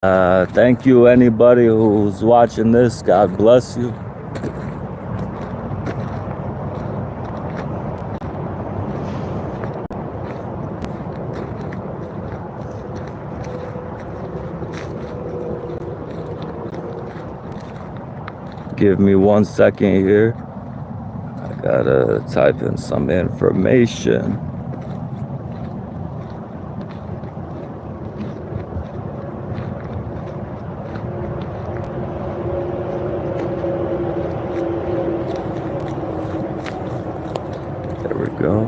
Thank you, anybody who's watching this. God bless you. Give me 1 second here. I gotta type in some information. There we go.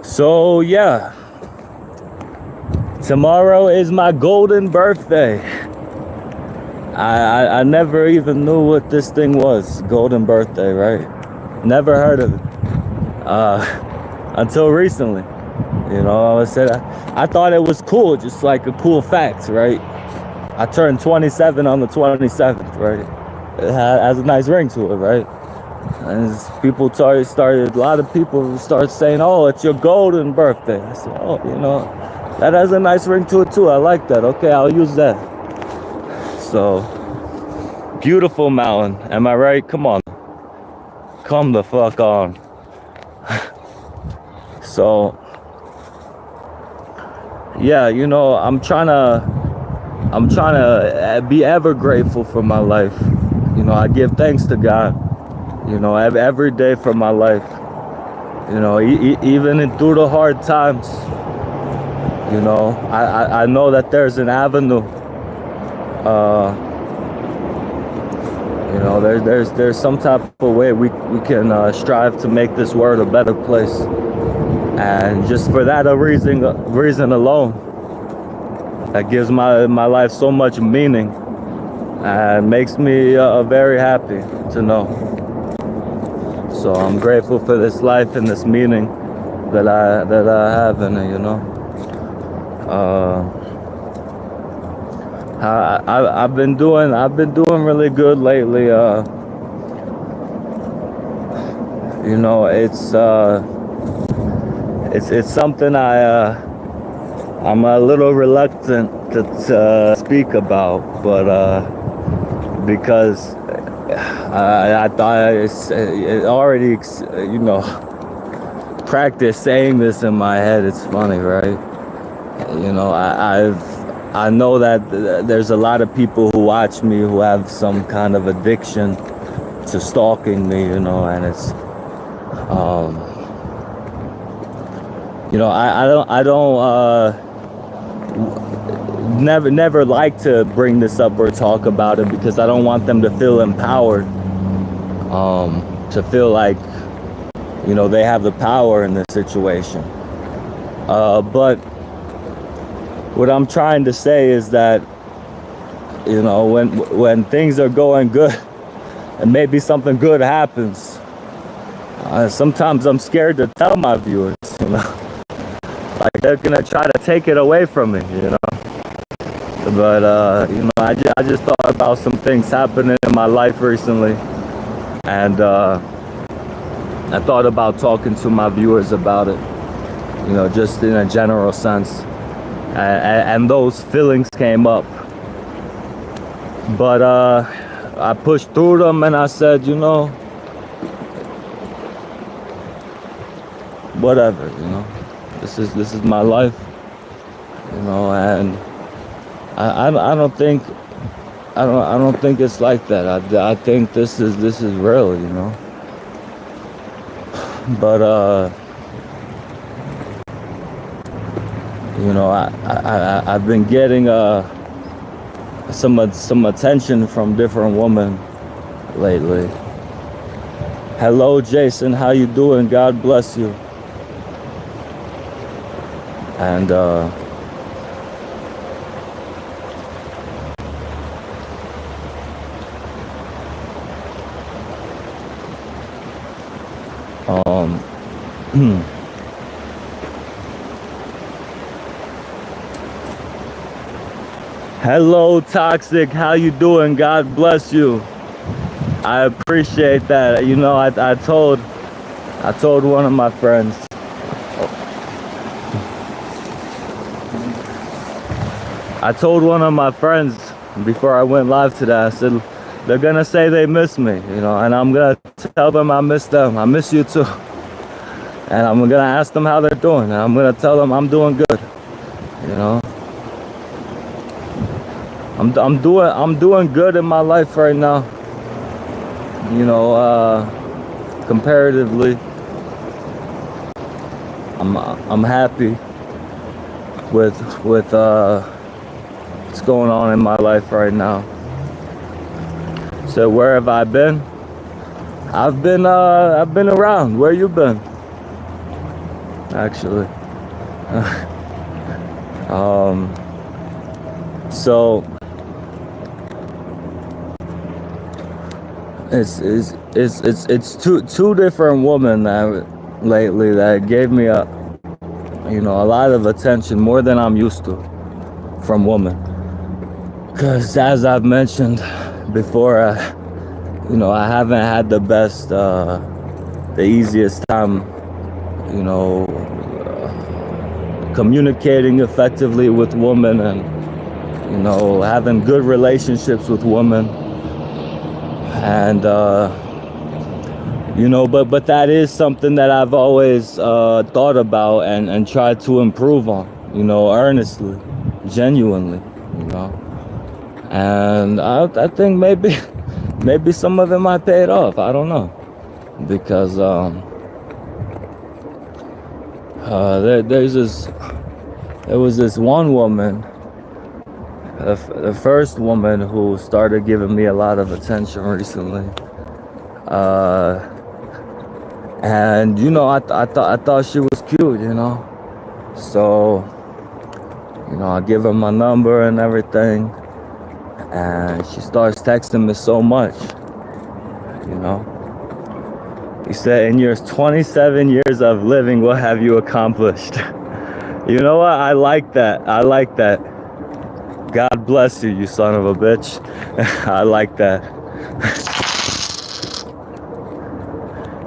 So yeah, tomorrow is my golden birthday. I never even knew what this thing was, golden birthday, right? Never heard of it until recently. You know, I thought it was cool, just like a cool fact, right? I turned 27 on the 27th, right? It has a nice ring to it, right? And people started, a lot of people start saying, "Oh, it's your golden birthday." I said, "Oh, you know, that has a nice ring to it too. I like that. Okay, I'll use that." So, beautiful mountain. Am I right? Come on. Come the fuck on. So, yeah, you know, I'm trying to be ever grateful for my life. You know, I give thanks to God, you know, every day for my life. You know, even through the hard times, you know, I know that there's an avenue. You know, there's some type of way we can strive to make this world a better place. And just for that reason alone, that gives my life so much meaning and makes me very happy to know. So I'm grateful for this life and this meaning that I have in it, you know. I've been doing really good lately. You know, it's something I'm a little reluctant to speak about, but because I thought it already, you know, practice saying this in my head. It's funny, right? You know, I know that there's a lot of people who watch me who have some kind of addiction to stalking me, you know, and it's you know, I don't never like to bring this up or talk about it because I don't want them to feel empowered, to feel like, you know, they have the power in this situation. But what I'm trying to say is that, you know, when things are going good and maybe something good happens, sometimes I'm scared to tell my viewers, you know, like they're gonna try to take it away from me, you know. But you know, I just thought about some things happening in my life recently, and I thought about talking to my viewers about it, you know, just in a general sense. And those feelings came up, but I pushed through them and I said, you know, whatever, you know, this is my life, you know, and I don't think it's like that. I think this is real, you know. But you know, I've been getting some attention from different women lately. Hello, Jason, how you doing? God bless you. And Um, hello, Toxic. How you doing? God bless you. I appreciate that. You know, I told one of my friends. I told one of my friends before I went live today. I said they're gonna say they miss me, you know, and I'm gonna tell them I miss them. I miss you too. And I'm gonna ask them how they're doing, and I'm gonna tell them I'm doing good. You know, I'm doing good in my life right now. You know, comparatively, I'm happy with what's going on in my life right now. So where have I been? I've been around. Where you been? Actually. So it's two different women that lately that gave me a lot of attention, more than I'm used to from women. Because as I've mentioned before, I haven't had the best, the easiest time, communicating effectively with women and, having good relationships with women. And, but that is something that I've always thought about and tried to improve on, earnestly, genuinely, And I think maybe some of it might pay it off. I don't know, because there was this one woman, the first woman who started giving me a lot of attention recently. And I thought she was cute, so I give her my number and everything. And she starts texting me so much, He said, in your 27 years of living, what have you accomplished? You know what? I like that. God bless you, you son of a bitch. I like that.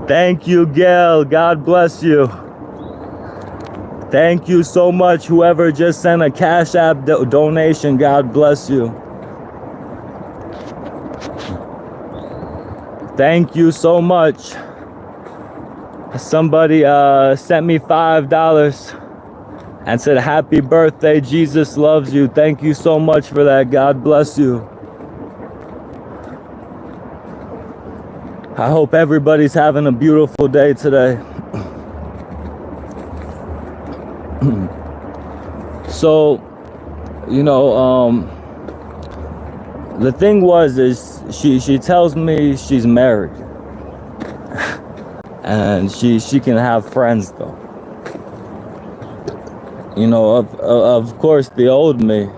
Thank you, Gail. God bless you. Thank you so much, whoever just sent a Cash App donation. God bless you. Thank you so much. Somebody sent me $5 and said, happy birthday, Jesus loves you. Thank you so much for that. God bless you. I hope everybody's having a beautiful day today. So, the thing is she tells me she's married. And she can have friends though. Of course the old me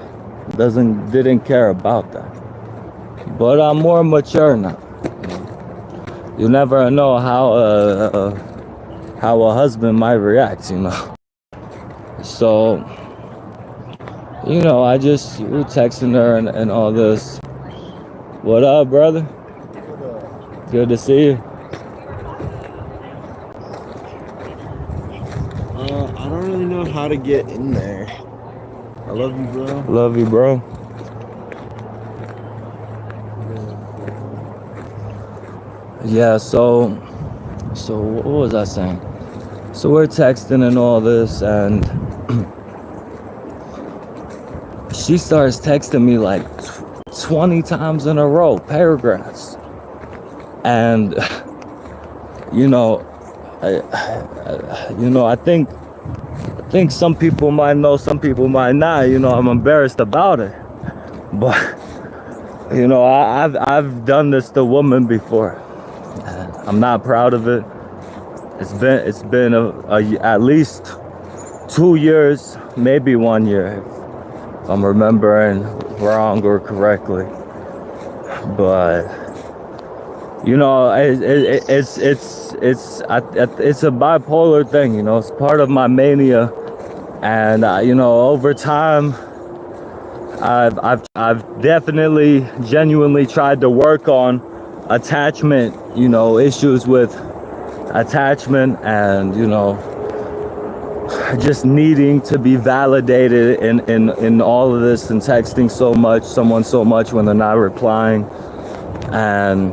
didn't care about that. But I'm more mature now. You never know how a husband might react, So, I just texting her and all this. What up, brother? Good to see you. I don't really know how to get in there. I love you, bro. Love you, bro. Yeah, so what was I saying? So we're texting and all this, and she starts texting me like 20 times in a row, paragraphs. And I think some people might know, some people might not. I'm embarrassed about it, but I've done this to women before. I'm not proud of it. It's been at least 2 years, maybe 1 year, if I'm remembering wrong or correctly. But You know, it's a bipolar thing. You know, it's part of my mania, and you know, over time, I've definitely genuinely tried to work on attachment. You know, issues with attachment, and you know, just needing to be validated in all of this, and texting someone so much when they're not replying, and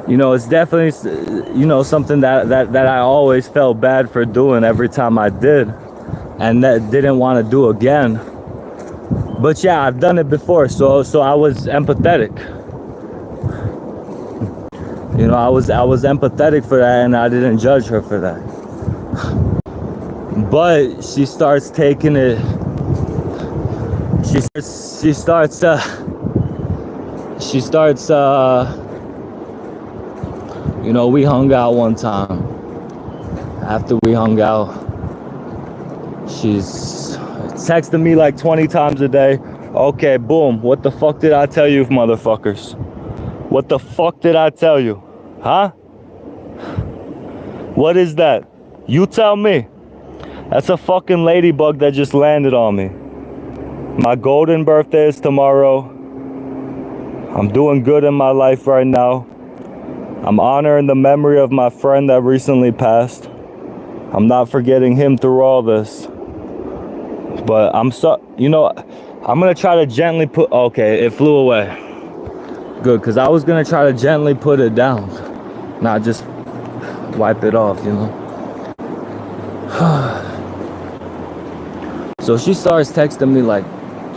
you know, it's definitely, you know, something that I always felt bad for doing every time I did, and that didn't want to do again. But yeah, I've done it before, so I was empathetic. You know, I was empathetic for that, and I didn't judge her for that. But she starts taking it. She starts. You know, we hung out one time. After we hung out, she's texting me like 20 times a day. Okay, boom. What the fuck did I tell you, motherfuckers? What the fuck did I tell you? Huh? What is that? You tell me. That's a fucking ladybug that just landed on me. My golden birthday is tomorrow. I'm doing good in my life right now. I'm honoring the memory of my friend that recently passed. I'm not forgetting him through all this. But you know, I'm gonna try to gently put, okay, it flew away. Good, because I was gonna try to gently put it down, not just wipe it off, you know. So she starts texting me like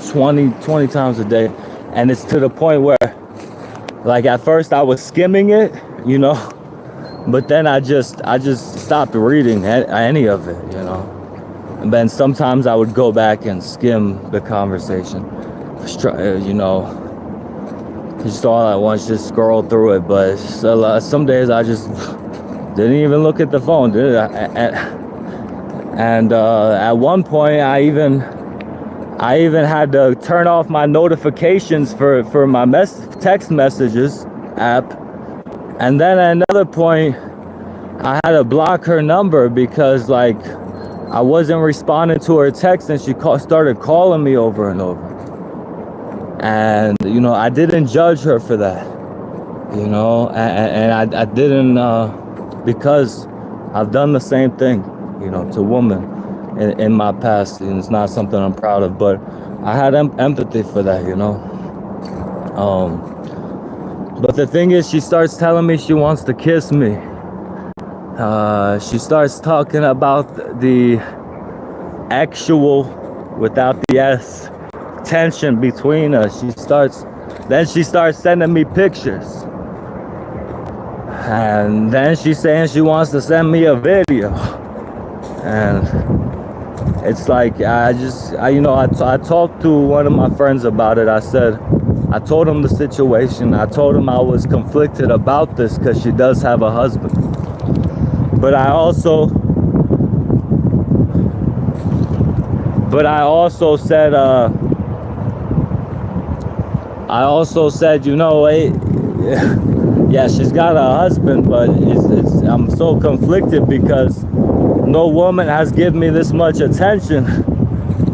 20 times a day, and it's to the point where, like, at first I was skimming it, you know, but then I just stopped reading any of it, you know. And then sometimes I would go back and skim the conversation, you know, just all at once, just scroll through it. But some days I just didn't even look at the phone, did I? And at one point I even had to turn off my notifications for my text messages app. And then at another point I had to block her number because, like, I wasn't responding to her text, and she started calling me over and over. And you know, I didn't judge her for that, you know, and I didn't because I've done the same thing, you know, to women in my past, and it's not something I'm proud of, but I had empathy for that, you know. But the thing is, she starts telling me she wants to kiss me. She starts talking about the actual, without the S, tension between us. Then she starts sending me pictures. And then she's saying she wants to send me a video. And it's like, you know, I talked to one of my friends about it. I told him the situation. I told him I was conflicted about this because she does have a husband. But I also said, you know, yeah, she's got a husband, but I'm so conflicted because no woman has given me this much attention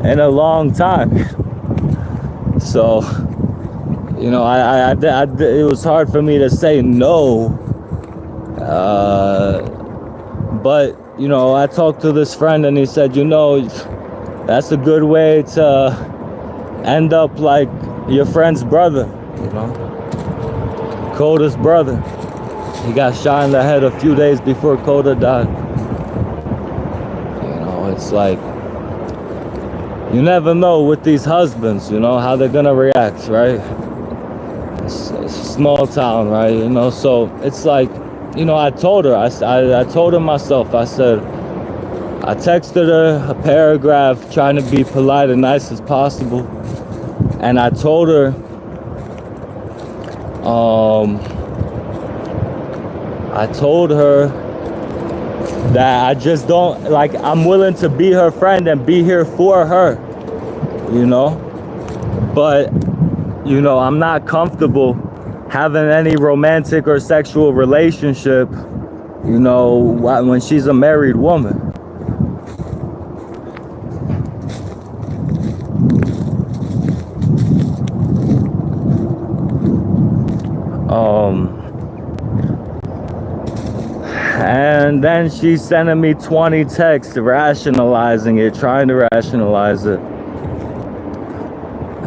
in a long time. So, you know, it was hard for me to say no. But, you know, I talked to this friend, and he said, you know, that's a good way to end up like your friend's brother, you know, Coda's brother. He got shot in the head a few days before Coda died. You know, it's like, you never know with these husbands, you know, how they're gonna react, right? It's a small town, right? You know, so it's like, you know, I told her, I told her myself, I said, I texted her a paragraph trying to be polite and nice as possible. And I told her, that I just don't, like, I'm willing to be her friend and be here for her, you know? But, you know, I'm not comfortable having any romantic or sexual relationship, you know, when she's a married woman. And then she's sending me 20 texts rationalizing it, trying to rationalize it.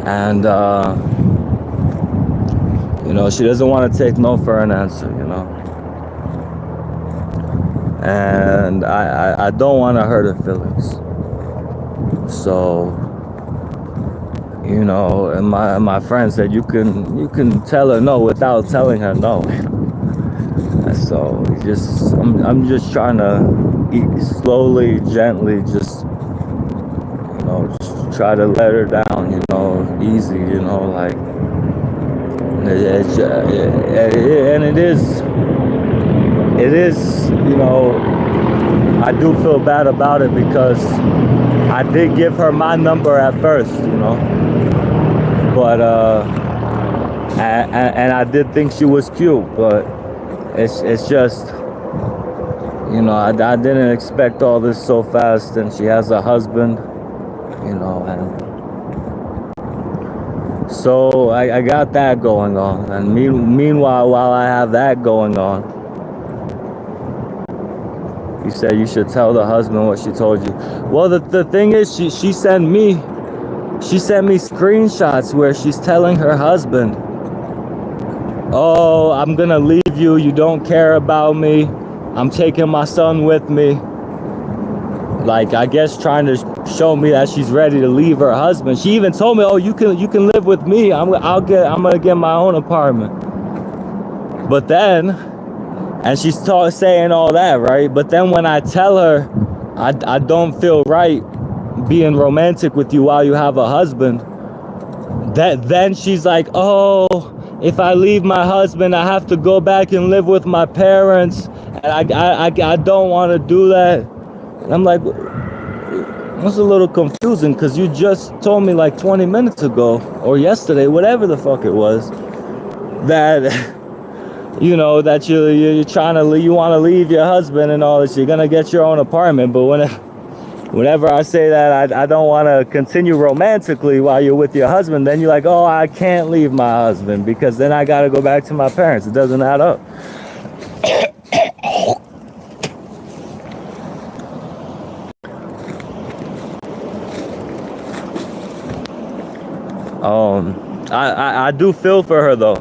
And, you know, she doesn't want to take no for an answer, you know. And I don't want to hurt her feelings. So, you know, and my friend said you can tell her no without telling her no. So I'm just trying to slowly, gently, just, you know, just try to let her down, you know, easy, you know, like, and it is, you know, I do feel bad about it because I did give her my number at first, you know, but and I did think she was cute, but it's just, you know, I didn't expect all this so fast, and she has a husband, you know, and so I got that going on. And meanwhile, while I have that going on, you said you should tell the husband what she told you. Well, the thing is, she sent me screenshots where she's telling her husband, oh, I'm gonna leave you, you don't care about me, I'm taking my son with me. Like, I guess trying to show me that she's ready to leave her husband. She even told me, oh, you can live with me, I'm gonna get my own apartment. But then, and she's saying all that, right? But then when I tell her I don't feel right being romantic with you while you have a husband, then she's like, oh, if I leave my husband, I have to go back and live with my parents, and I don't want to do that. And I'm like, that's a little confusing, because you just told me like 20 minutes ago, or yesterday, whatever the fuck it was, that, you know, that you're trying to, you want to leave your husband and all this, you're gonna get your own apartment. But whenever I say that I don't want to continue romantically while you're with your husband, then you're like, oh, I can't leave my husband because then I got to go back to my parents. It doesn't add up. I do feel for her though.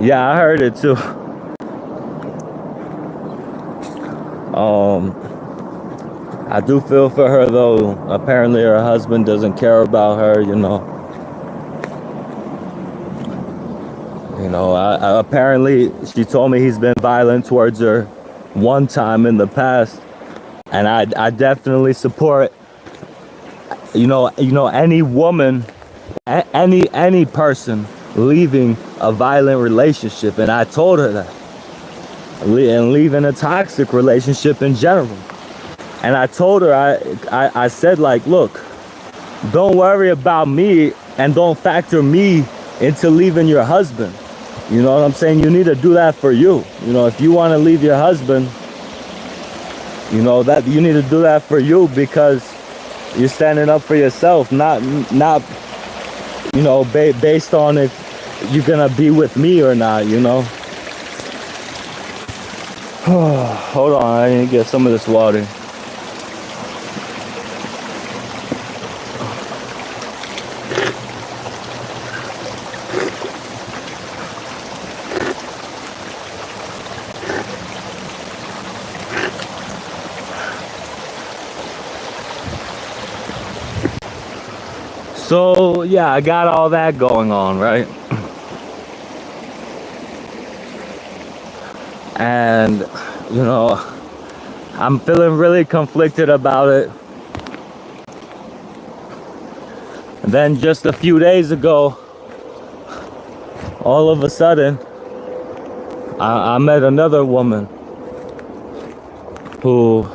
Yeah, I heard it too. I do feel for her though. Apparently her husband doesn't care about her, you know. You know, apparently she told me he's been violent towards her one time in the past, and I definitely support, you know, any woman, any person leaving a violent relationship, and I told her that, and leaving a toxic relationship in general. And I told her, I said, like, look, don't worry about me and don't factor me into leaving your husband. You know what I'm saying? You need to do that for you. You know, if you want to leave your husband, you know, that you need to do that for you, because you're standing up for yourself, not you know, based on if you're gonna be with me or not, you know. Hold on, I need to get some of this water. So yeah, I got all that going on, right? And, you know, I'm feeling really conflicted about it. And then just a few days ago, all of a sudden, I met another woman who,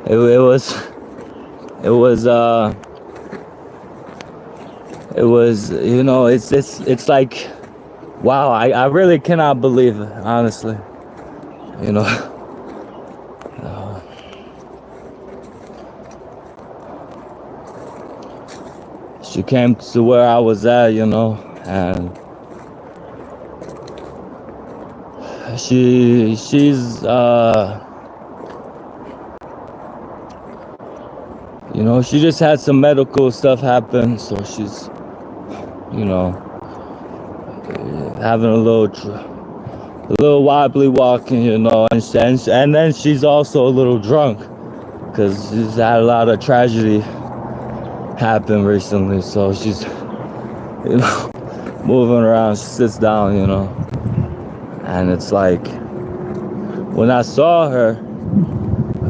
it was, you know, it's like, wow, I really cannot believe it, honestly. You know, she came to where I was at, you know, and she's you know, she just had some medical stuff happen, so she's, you know, having a little wobbly walking, you know, and then she's also a little drunk because she's had a lot of tragedy happen recently, so she's, you know, moving around. She sits down, you know, and it's like when I saw her,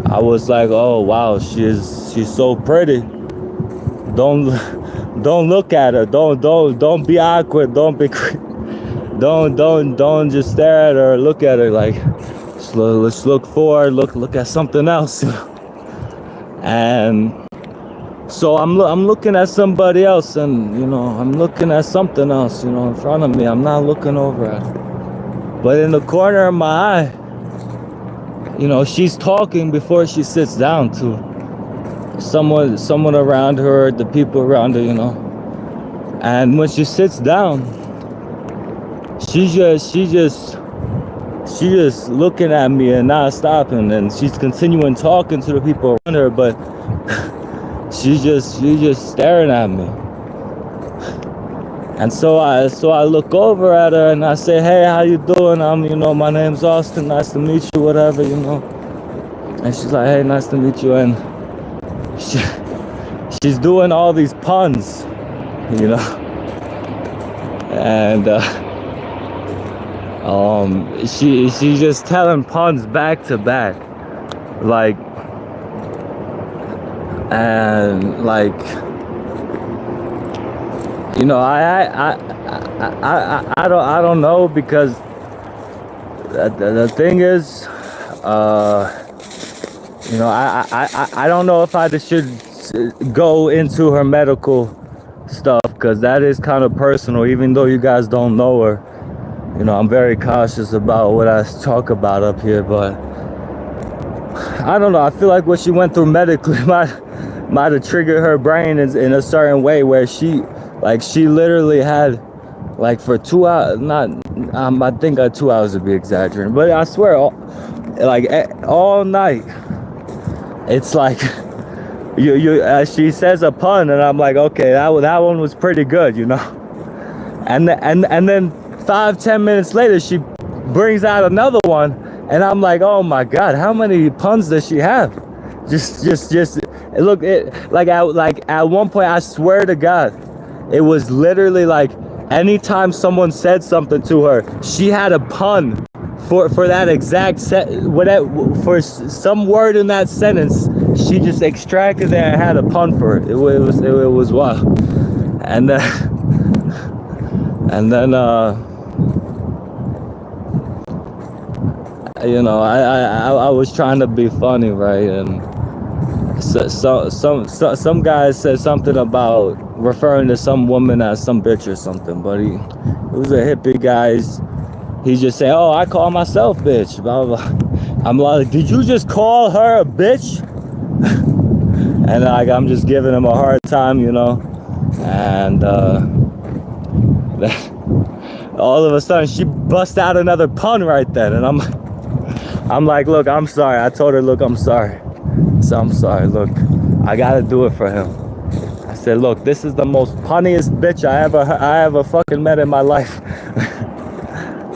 I was like, oh wow, she's so pretty. Don't don't look at her. Don't be awkward. Don't just stare at her. Look at her like, let's look forward. Look at something else. And so I'm looking at somebody else, and you know, I'm looking at something else, you know, in front of me. I'm not looking over at her. But in the corner of my eye, you know, she's talking before she sits down to someone around her, the people around her, you know. And when she sits down, she's just looking at me and not stopping, and she's continuing talking to the people around her, but she's just staring at me. And so I look over at her and I say, hey, how you doing? You know, my name's Austin, nice to meet you, whatever, you know. And she's like, hey, nice to meet you. And she's doing all these puns, you know. And she's just telling puns back to back, like, and like, you know, I don't know, because the thing is, you know, I don't know if I should go into her medical stuff, because that is kind of personal. Even though you guys don't know her, you know, I'm very cautious about what I talk about up here. But I don't know, I feel like what she went through medically might have triggered her brain in a certain way, where she literally had, like, for 2 hours, not I think 2 hours would be exaggerating, but I swear, all night, it's like she says a pun, and I'm like, okay, that one was pretty good, you know. And then 5-10 minutes later, she brings out another one, and I'm like, oh my god, how many puns does she have? Just look, at one point, I swear to god, it was literally like, anytime someone said something to her, she had a pun for that exact for some word in that sentence. She just extracted that and had a pun for it. It was wild. And then you know, I was trying to be funny, right? And some guy said something about referring to some woman as some bitch or something, but it was a hippie guy. He just said, oh, I call myself bitch, blah blah blah. I'm like, did you just call her a bitch? And like, I'm just giving him a hard time, you know. And all of a sudden she busts out another pun right then, and I'm like, look, I'm sorry. I told her, look, I'm sorry. So I'm sorry, look, I gotta do it for him. I said, look, this is the most punniest bitch I ever fucking met in my life.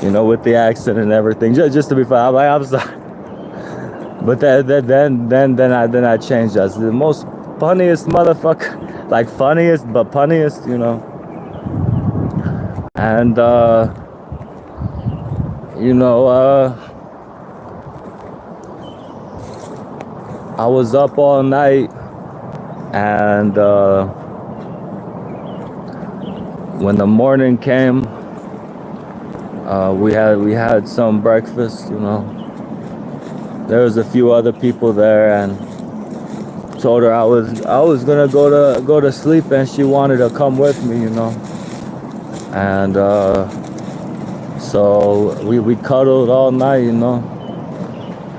You know, with the accent and everything, just to be fun. I'm like, I'm sorry. But then I changed. I said, the most funniest motherfucker, like funniest, but punniest, you know. And you know, I was up all night, and when the morning came, we had some breakfast, you know. There was a few other people there, and told her I was gonna go to sleep, and she wanted to come with me, you know. And So we cuddled all night, you know,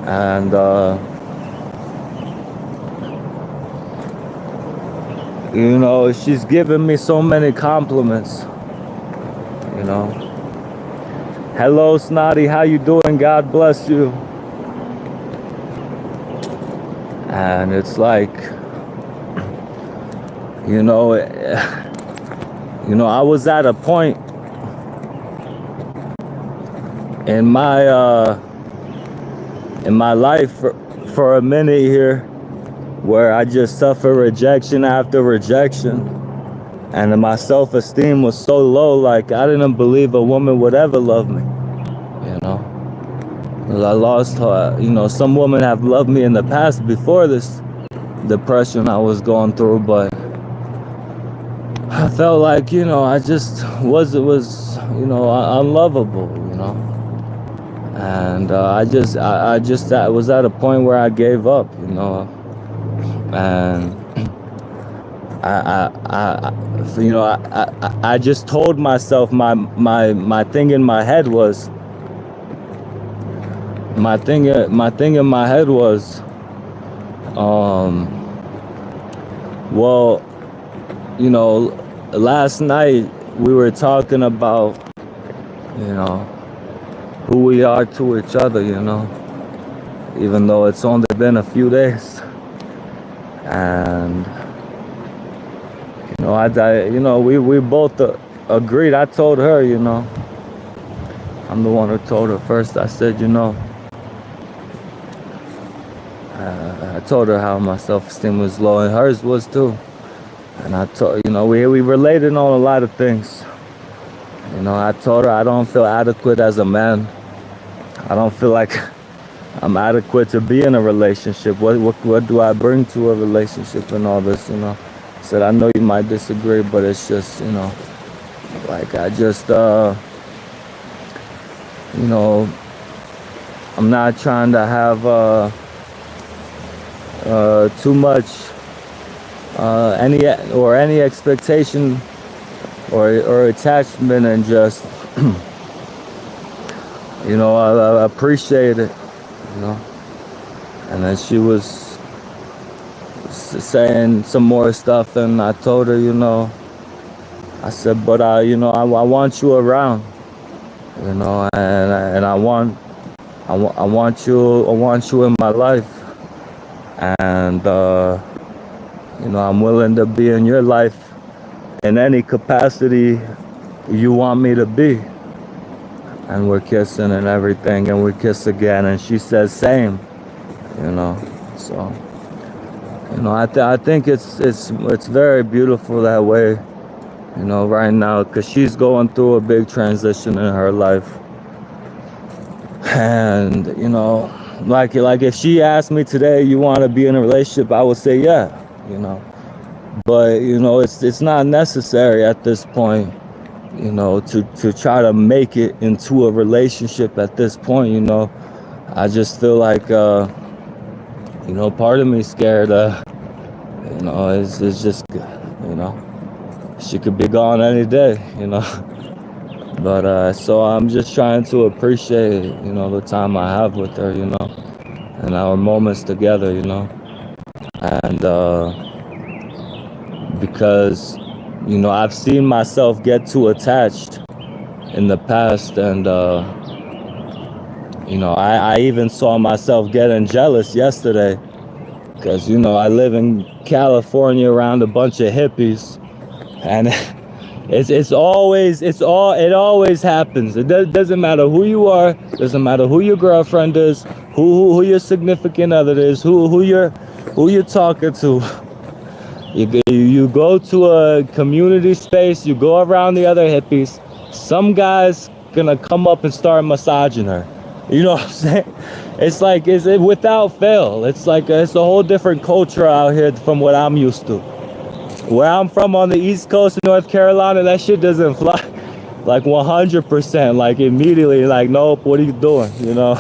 and you know, she's given me so many compliments, you know. Hello, Snotty, how you doing? God bless you. And it's like, you know, I was at a point in my life for a minute here where I just suffered rejection after rejection, and my self-esteem was so low, like I didn't believe a woman would ever love me, you know. 'Cause I lost her, you know. Some women have loved me in the past before this depression I was going through, but I felt like, you know, I just was you know, unlovable, you know. And I was at a point where I gave up, you know. And you know, I just told myself, my thing in my head was, well, you know, last night we were talking about, you know, who we are to each other, you know, even though it's only been a few days. And you know, you know, we both agreed. I told her, you know, I'm the one who told her first. I said, you know, I told her how my self-esteem was low, and hers was too. And I told, you know, we related on a lot of things. You know, I told her I don't feel adequate as a man. I don't feel like I'm adequate to be in a relationship. What do I bring to a relationship and all this, you know? I said, I know you might disagree, but it's just, you know, like I just, you know, I'm not trying to have too much any expectation or attachment, and just you know, I appreciate it, you know. And then she was saying some more stuff, and I told her, you know, I said, but you know, I want you around, you know, and I want you in my life, and you know, I'm willing to be in your life in any capacity you want me to be. And we're kissing and everything, and we kiss again, and she says same, you know. So, you know, I think it's very beautiful that way, you know, right now, because she's going through a big transition in her life. And you know, like if she asked me today, you want to be in a relationship, I would say yeah, you know. But you know, it's not necessary at this point, you know, to try to make it into a relationship at this point, you know. I just feel like you know, part of me scared, you know, it's just, you know, she could be gone any day, you know. But so I'm just trying to appreciate, you know, the time I have with her, you know, and our moments together, you know. And because, you know, I've seen myself get too attached in the past, and you know, I even saw myself getting jealous yesterday, because, you know, I live in California around a bunch of hippies, and it always happens. It doesn't matter who you are, doesn't matter who your girlfriend is, who your significant other is, who you're talking to. You go to a community space, you go around the other hippies, some guy's gonna come up and start massaging her. You know what I'm saying? It's like, it's without fail. It's like it's a whole different culture out here from what I'm used to. Where I'm from on the East Coast of North Carolina, that shit doesn't fly. Like 100%, like immediately, like, nope, what are you doing? You know?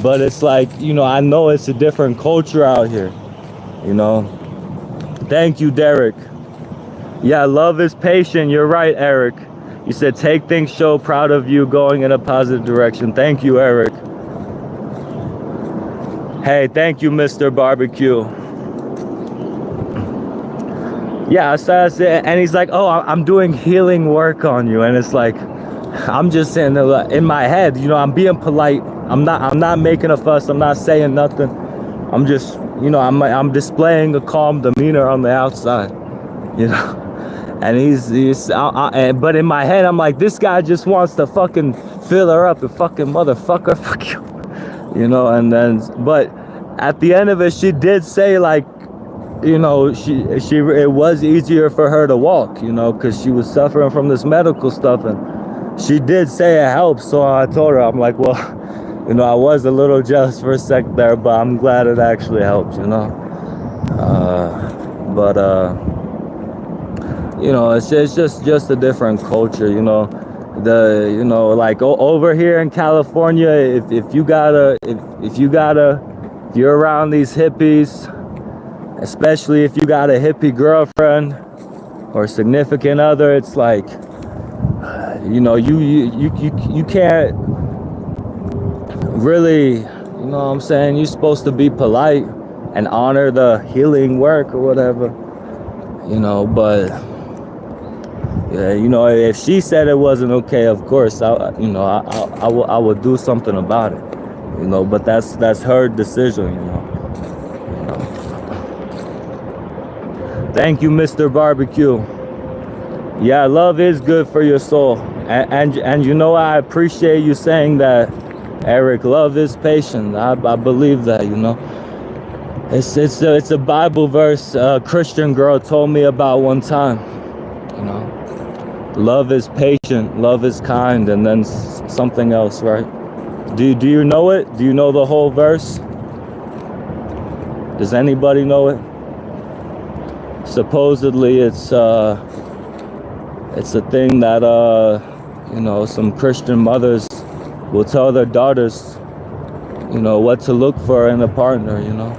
But it's like, you know, I know it's a different culture out here, you know? Thank you, Derek. Yeah, love is patient. You're right, Eric. You said, take things show, proud of you, going in a positive direction. Thank you, Eric. Hey, thank you, Mr. Barbecue. Yeah, so and he's like, oh, I'm doing healing work on you. And it's like, I'm just saying in my head, you know, I'm being polite. I'm not making a fuss. I'm not saying nothing. I'm just, you know, I'm displaying a calm demeanor on the outside, you know. And but in my head, I'm like, this guy just wants to fucking fill her up, the fucking motherfucker, fuck you, you know. And then, but at the end of it, she did say, like, you know, it was easier for her to walk, you know, because she was suffering from this medical stuff, and she did say it helps. So I told her, I'm like, well, you know, I was a little jealous for a sec there, but I'm glad it actually helped, you know. You know, it's just a different culture, you know. You know, like over here in California, if you're around these hippies, especially if you got a hippie girlfriend or significant other, it's like, you know, you can't really, you know what I'm saying, you're supposed to be polite and honor the healing work or whatever, you know. But yeah, you know, if she said it wasn't okay, of course, I would do something about it, you know. But that's her decision, you know. Thank you, Mr. Barbecue. Yeah, love is good for your soul, and you know, I appreciate you saying that, Eric. Love is patient. I believe that, you know. It's a Bible verse a Christian girl told me about one time, you know. Love is patient, love is kind, and then something else, right? Do you know it? Do you know the whole verse? Does anybody know it? Supposedly it's a thing that you know, some Christian mothers will tell their daughters, you know, what to look for in a partner, you know.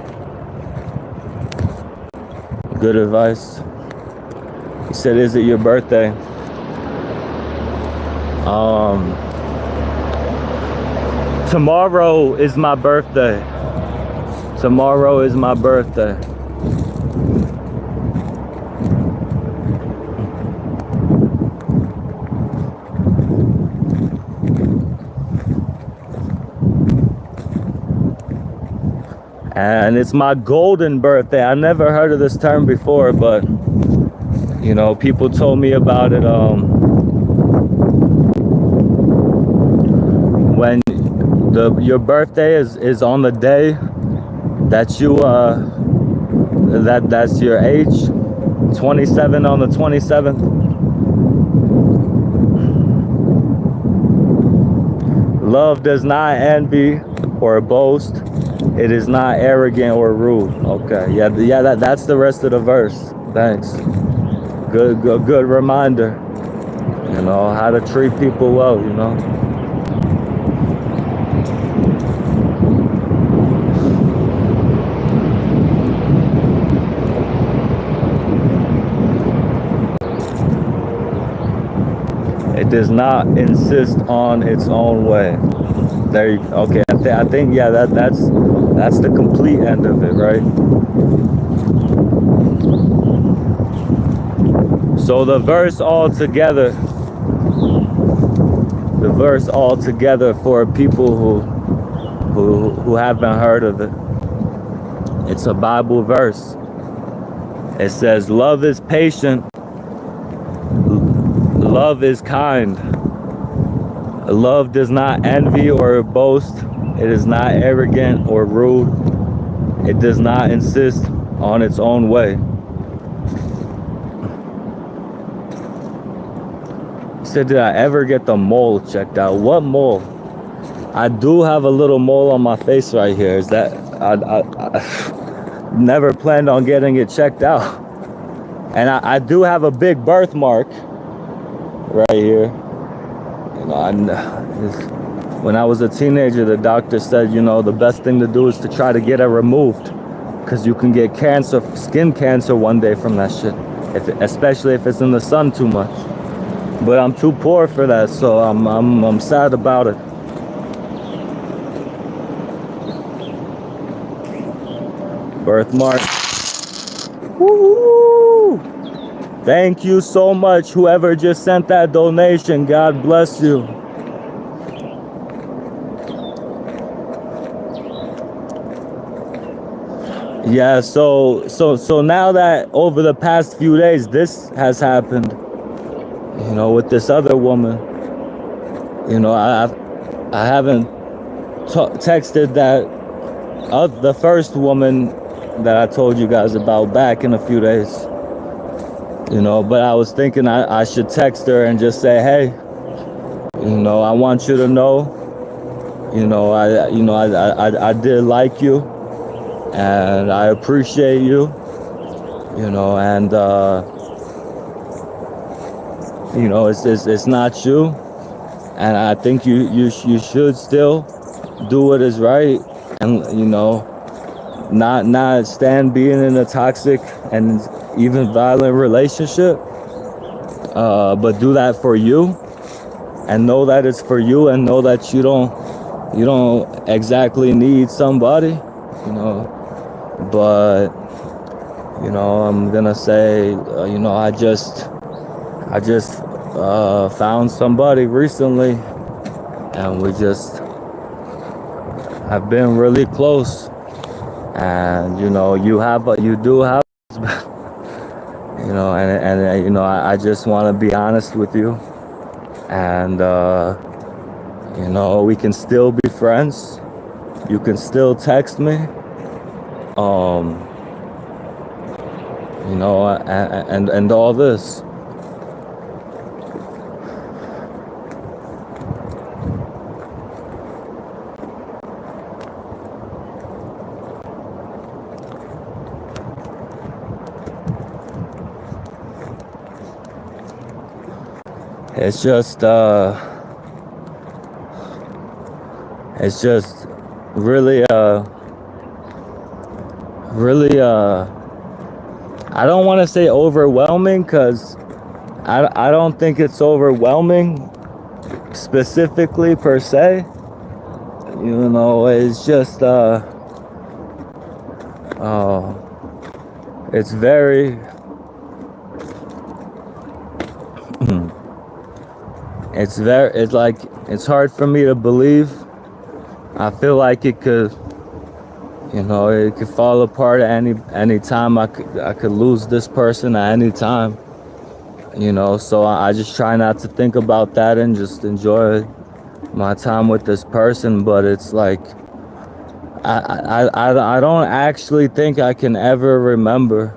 Good advice. He said, is it your birthday? Tomorrow is my birthday. Tomorrow is my birthday. And it's my golden birthday. I never heard of this term before, but you know, people told me about it when your birthday is on the day that you that's your age, 27 on the 27th. Love does not envy or boast. It is not arrogant or rude. Okay, yeah, that's the rest of the verse. Thanks. Good reminder. You know, how to treat people well, you know. It does not insist on its own way. There you go. Okay, I think yeah, that's the complete end of it, right? So the verse all together for people who haven't heard of it. It's a Bible verse. It says, love is patient, love is kind. Love does not envy or boast. It is not arrogant or rude. It does not insist on its own way. He said, did I ever get the mole checked out? What mole? I do have a little mole on my face right here. Is that I never planned on getting it checked out. And I do have a big birthmark right here. You know, when I was a teenager, the doctor said, you know, the best thing to do is to try to get it removed, because you can get cancer, skin cancer one day from that shit, especially if it's in the sun too much. but I'm too poor for that, so I'm sad about it. Birthmark. Woo! Thank you so much, whoever just sent that donation. God bless you. Yeah, so now that over the past few days this has happened, you know, with this other woman, you know, I haven't texted that the first woman that I told you guys about back in a few days, you know, but I was thinking I should text her and just say, hey, you know, I want you to know, you know, I did like you, and I appreciate you, you know, and you know, it's not you, and I think you should still do what is right, and you know, not stand being in a toxic and even violent relationship, but do that for you, and know that it's for you, and know that you don't exactly need somebody, you know. But you know, I'm gonna say, you know, I just found somebody recently, and we just have been really close. And you know, you do have, you know, and you know, I just want to be honest with you, and you know, we can still be friends. You can still text me, you know, and all this. It's just really really I don't want to say overwhelming, because I don't think it's overwhelming specifically per se, you know. It's just it's very it's like, it's hard for me to believe. I feel like it could, you know, it could fall apart at any time. I could lose this person at any time, you know. So I just try not to think about that and just enjoy my time with this person. But it's like, I don't actually think I can ever remember.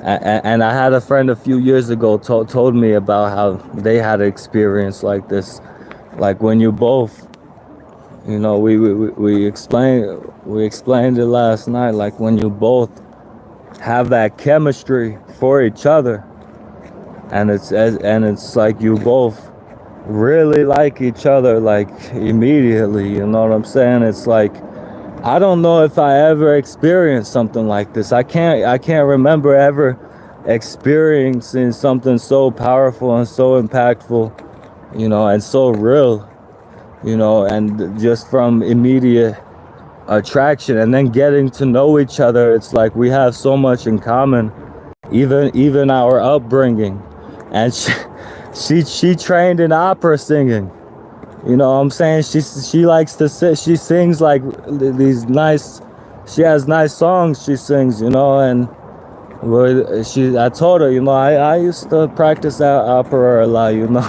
And I had a friend a few years ago told me about how they had an experience like this, like when you both, you know, we explained it last night, like when you both have that chemistry for each other, and it's like you both really like each other, like immediately, you know what I'm saying? It's like, I don't know if I ever experienced something like this. I can't remember ever experiencing something so powerful and so impactful, you know, and so real, you know, and just from immediate attraction, and then getting to know each other. It's like we have so much in common, even our upbringing. And she trained in opera singing. You know what I'm saying? She likes to sing. She sings like these nice. She has nice songs she sings, you know. And I told her, you know, I used to practice opera a lot, you know.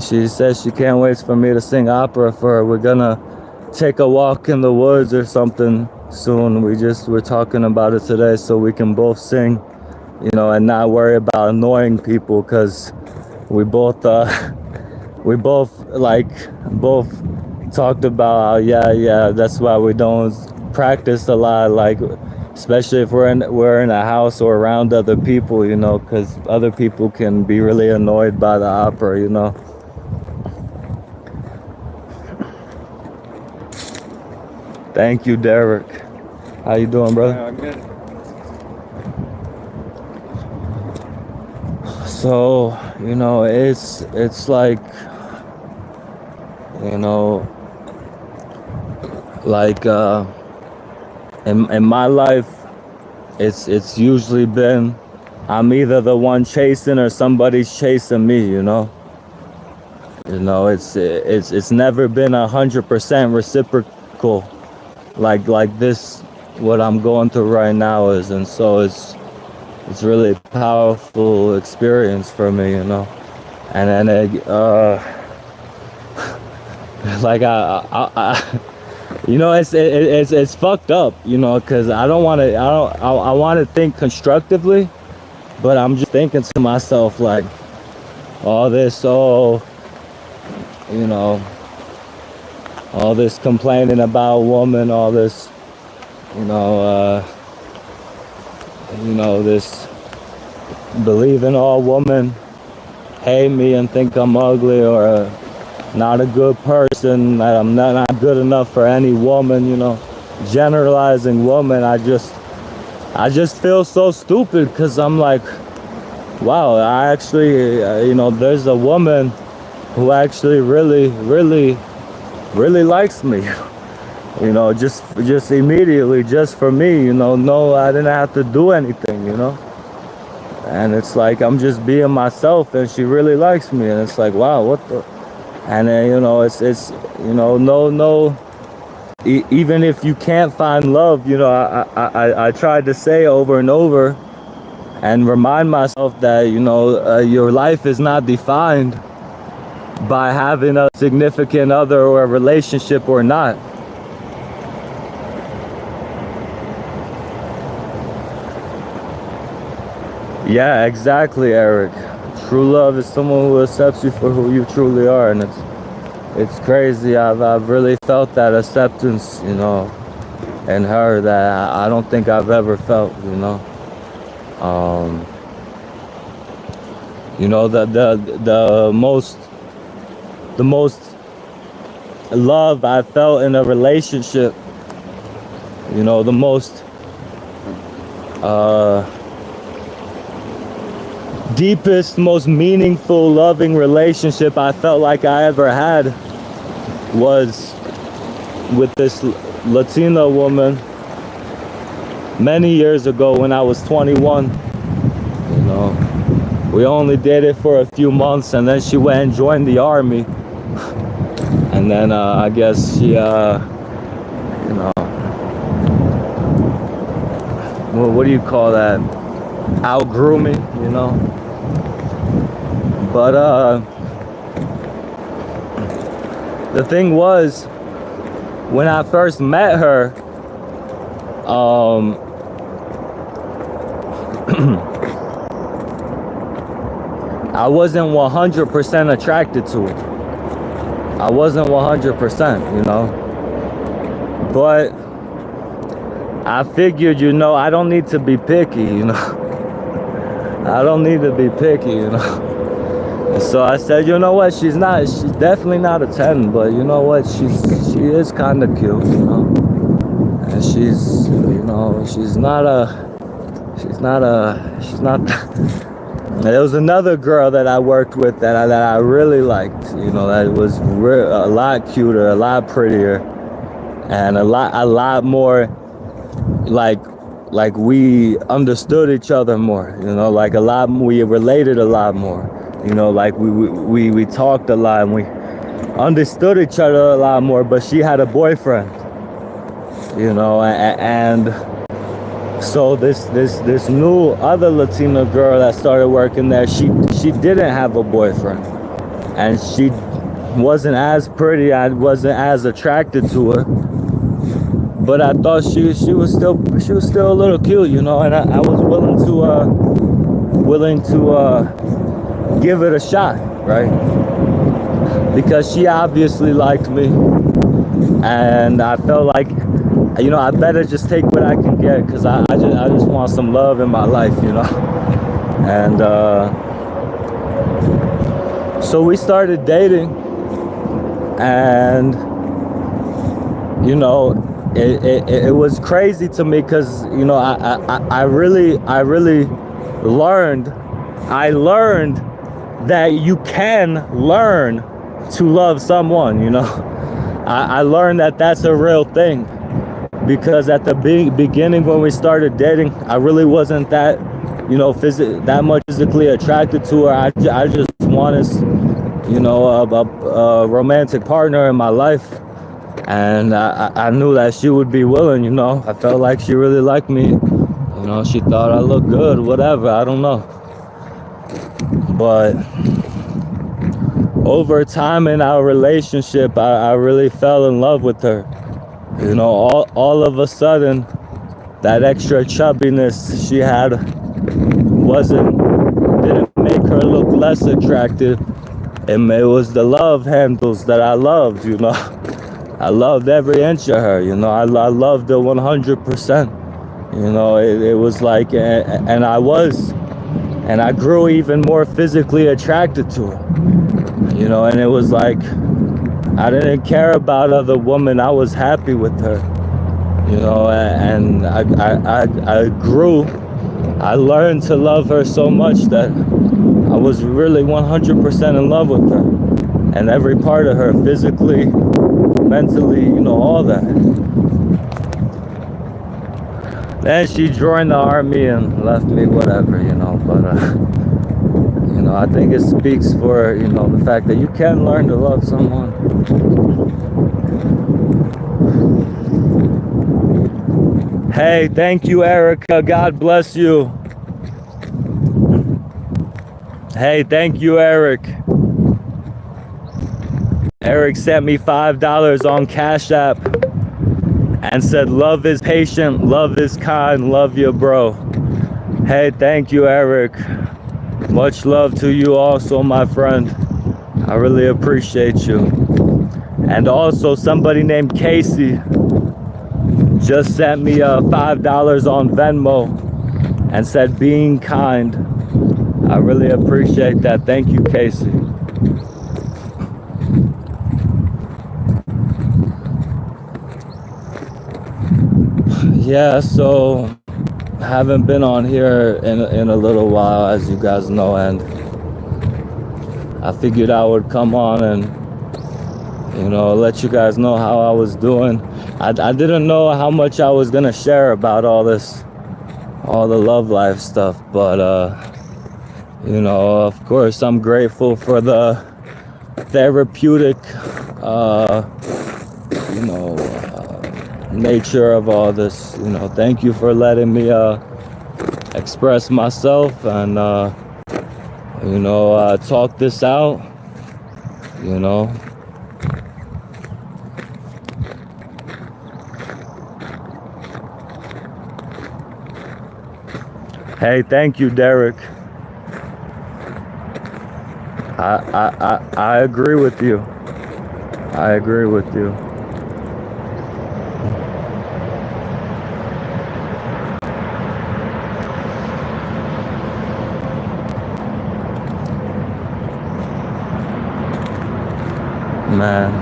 She says she can't wait for me to sing opera for her. We're gonna take a walk in the woods or something soon. We're talking about it today, so we can both sing, you know, and not worry about annoying people, because we both talked about how, yeah, that's why we don't practice a lot, like especially if we're in a house or around other people, you know, because other people can be really annoyed by the opera, you know. Thank you, Derek. How you doing, brother? I'm good. So, you know, it's like, you know, like in my life, it's usually been I'm either the one chasing or somebody's chasing me, you know. You know, it's never been 100% reciprocal like this what I'm going through right now is, and so it's really a powerful experience for me, you know. And then like I you know, it's fucked up, you know, because I want to think constructively, but I'm just thinking to myself like all this, you know, all this complaining about a woman, all this, you know, this believing all women hate me and think I'm ugly or not a good person, that I'm not good enough for any woman, you know, generalizing woman. I just feel so stupid because I'm like, wow, I actually, you know, there's a woman who actually really likes me, you know, just immediately, just for me, you know. No, I didn't have to do anything, you know. And it's like I'm just being myself and she really likes me, and it's like, wow, what the. And then, you know, it's you know, no even if you can't find love, you know, I tried to say over and over and remind myself that, you know, your life is not defined by having a significant other or a relationship or not. Yeah, exactly, Eric. True love is someone who accepts you for who you truly are, and it's crazy. I've really felt that acceptance, you know, in her that I don't think I've ever felt, you know. You know, the most love I felt in a relationship, you know, the most deepest, most meaningful, loving relationship I felt like I ever had was with this Latina woman many years ago when I was 21. You know, we only dated for a few months, and then she went and joined the army. And then I guess she, you know, what do you call that? Outgrew me, you know. But the thing was, when I first met her, I wasn't 100% attracted to her. I wasn't 100%, you know. But I figured, you know, I don't need to be picky, you know. I don't need to be picky, you know. And so I said, you know what, she's definitely not a 10, but you know what, she is kind of cute, you know. And she's, you know, she's not. There was another girl that I worked with that I really liked, you know, that was a lot cuter, a lot prettier, and a lot more like we understood each other more, you know, like we related a lot more, you know, like we talked a lot and we understood each other a lot more. But she had a boyfriend, you know, and so this new other Latina girl that started working there, she didn't have a boyfriend, and she wasn't as pretty, I wasn't as attracted to her, but I thought she was still a little cute, you know, and I was willing to give it a shot, right? Because she obviously liked me, and I felt like, you know, I better just take what I can get, because I just want some love in my life, you know. And so we started dating, and you know, it was crazy to me, because, you know, I really learned I learned that you can learn to love someone, you know. I learned that that's a real thing, because at the beginning when we started dating, I really wasn't that, you know, that much physically attracted to her. I just wanted, you know, a romantic partner in my life, and I knew that she would be willing, you know. I felt like she really liked me, you know. She thought I looked good, whatever, I don't know. But over time in our relationship, I really fell in love with her. You know, all of a sudden, that extra chubbiness she had didn't make her look less attractive. It was the love handles that I loved, you know. I loved every inch of her, you know. I loved her 100%. You know, it was like, and I grew even more physically attracted to her, you know. And it was like, I didn't care about other women. I was happy with her, you know. And I grew. I learned to love her so much that I was really 100% in love with her, and every part of her, physically, mentally, you know, all that. Then she joined the army and left me, whatever, you know. But you know, I think it speaks for, you know, the fact that you can learn to love someone. Hey, thank you, Erica. God bless you. Hey, thank you, Eric. Eric sent me $5 on Cash App and said, love is patient, love is kind, love you, bro. Hey, thank you, Eric. Much love to you also, my friend. I really appreciate you. And also, somebody named Casey just sent me $5 on Venmo and said, being kind. I really appreciate that. Thank you, Casey. Yeah, so I haven't been on here in a little while, as you guys know, and I figured I would come on and, you know, let you guys know how I was doing. I didn't know how much I was gonna share about all the love life stuff, but you know, of course, I'm grateful for the therapeutic, you know, nature of all this. You know, thank you for letting me express myself and you know, talk this out, you know. Hey, thank you, Derek. I agree with you. I agree with you. Man,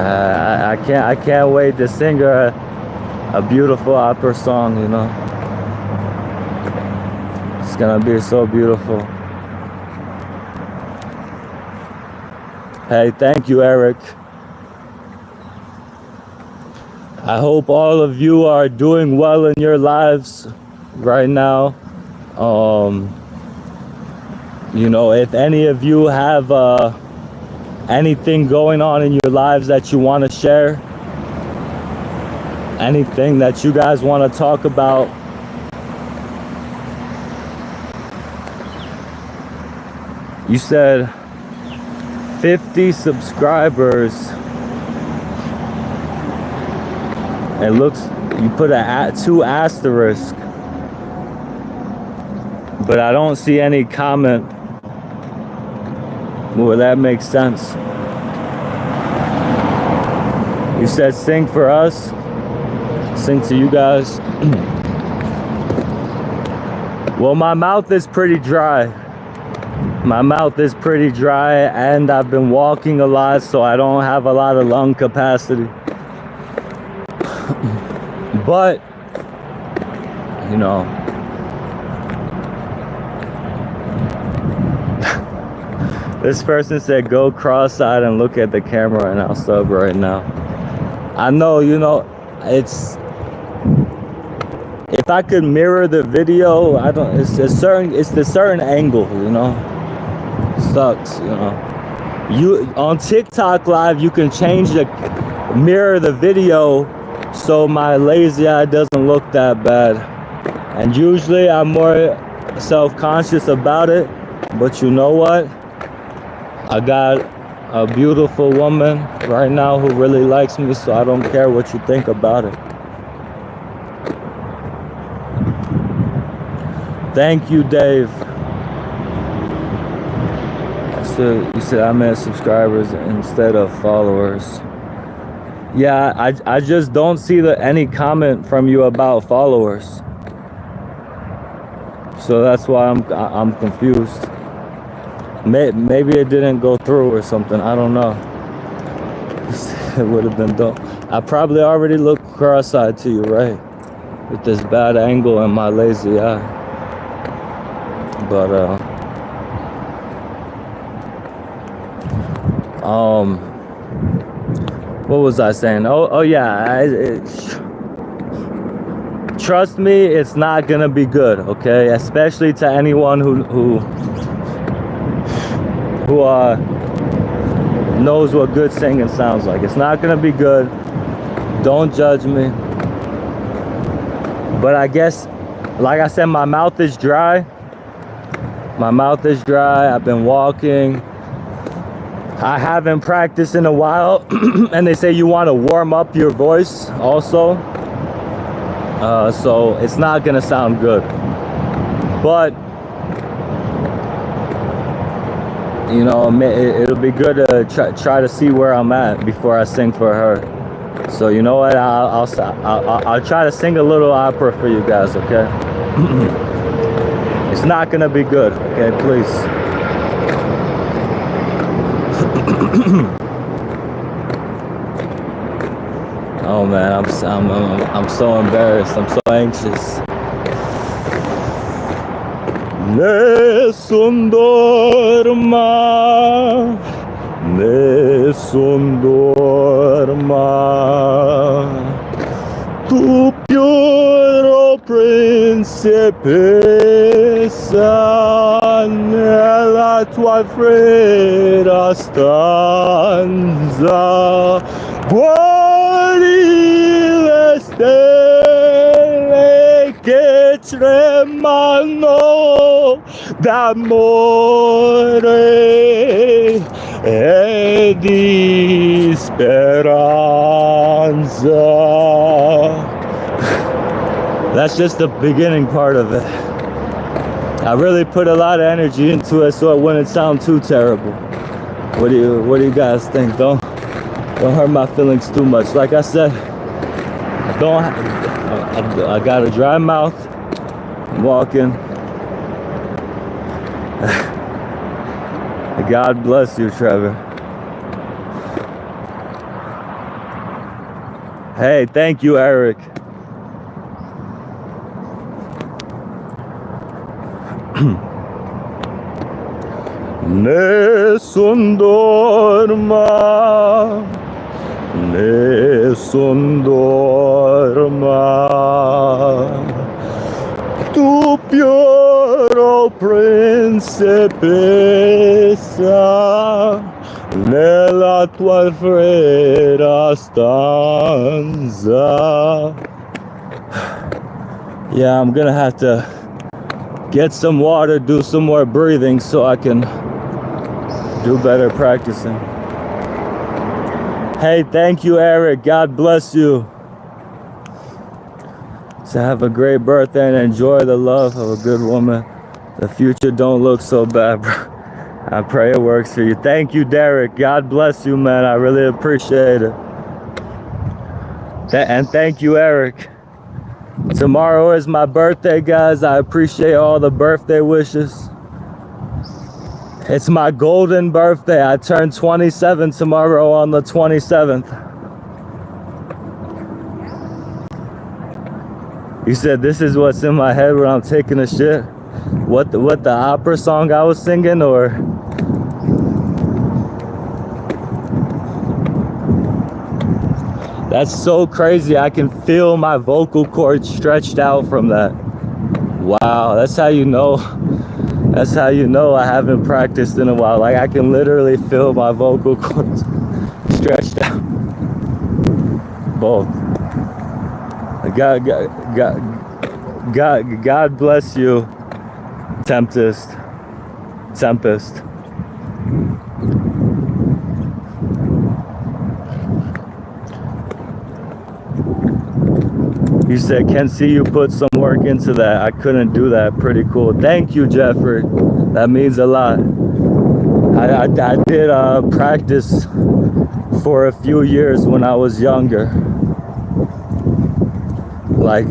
I can't wait to sing her a beautiful opera song, you know. It's gonna be so beautiful. Hey, thank you, Eric. I hope all of you are doing well in your lives right now. You know, if any of you have anything going on in your lives that you want to share, anything that you guys want to talk about, you said 50 subscribers. It looks, you put two asterisks, but I don't see any comment. Well, that makes sense. You said sing for us, sing to you guys. Well, my mouth is pretty dry. My mouth is pretty dry, and I've been walking a lot, so I don't have a lot of lung capacity. But, you know, This person said, go cross-eyed and look at the camera, and I'll sub right now. I know, you know, it's... If I could mirror the video, I don't... It's the certain angle, you know? Sucks, you know? On TikTok Live, you can change the... Mirror the video so my lazy eye doesn't look that bad. And usually I'm more self-conscious about it. But you know what? I got a beautiful woman right now who really likes me, so I don't care what you think about it. Thank you, Dave. So you said I meant subscribers instead of followers. Yeah, I just don't see any comment from you about followers. So that's why I'm confused. Maybe it didn't go through or something. I don't know. It would have been dope. I probably already looked cross-eyed to you, right? With this bad angle and my lazy eye. But what was I saying? Oh yeah. Trust me, it's not gonna be good. Okay, especially to anyone who knows what good singing sounds like. It's not gonna be good. Don't judge me. But I guess, like I said, my mouth is dry. My mouth is dry. I've been walking. I haven't practiced in a while. And they say you want to warm up your voice also. So it's not gonna sound good. But you know, it'll be good to try to see where I'm at before I sing for her. So you know what? I'll try to sing a little opera for you guys, okay? It's not gonna be good, okay? Please. Oh man, I'm so embarrassed. I'm so anxious. Nessun dorma, tu puro principessa nella tua fredda stanza, guardi le stelle che tremano d'amore e di speranza. That's just the beginning part of it. I really put a lot of energy into it so it wouldn't sound too terrible. What do you guys think? Don't hurt my feelings too much. Like I said, I got a dry mouth. I'm walking. God bless you, Trevor. Hey, thank you, Eric. Nessun dorma, nessun dorma, tu puro principessa nella tua fredda stanza. Yeah, I'm gonna have to get some water, do some more breathing so I can do better practicing. Hey, thank you, Eric. God bless you. So have a great birthday and enjoy the love of a good woman. The future don't look so bad, bro. I pray it works for you. Thank you, Derek. God bless you, man. I really appreciate it. And thank you, Eric. Tomorrow is my birthday, guys. I appreciate all the birthday wishes. It's my golden birthday. I turn 27 tomorrow on the 27th. You said this is what's in my head when I'm taking a shit? What the opera song I was singing, or That's so crazy. I can feel my vocal cords stretched out from that. Wow, that's how you know. That's how you know I haven't practiced in a while. Like I can literally feel my vocal cords stretched out. Both. God bless you, Tempest. You said, can see you put some work into that. I couldn't do that. Pretty cool. Thank you, Jeffrey. That means a lot. I did practice for a few years when I was younger. Like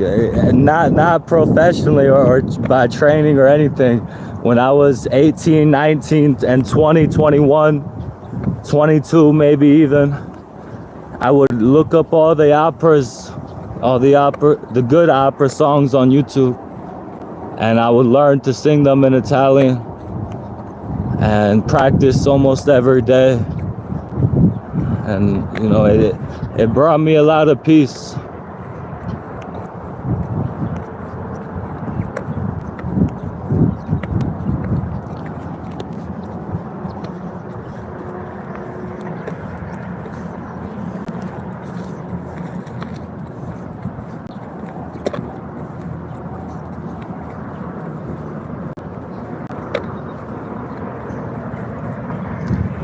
not professionally or by training or anything. When I was 18, 19, and 20, 21, 22 maybe even, I would look up all the operas, the good opera songs on YouTube, and I would learn to sing them in Italian and practice almost every day. And you know, it brought me a lot of peace.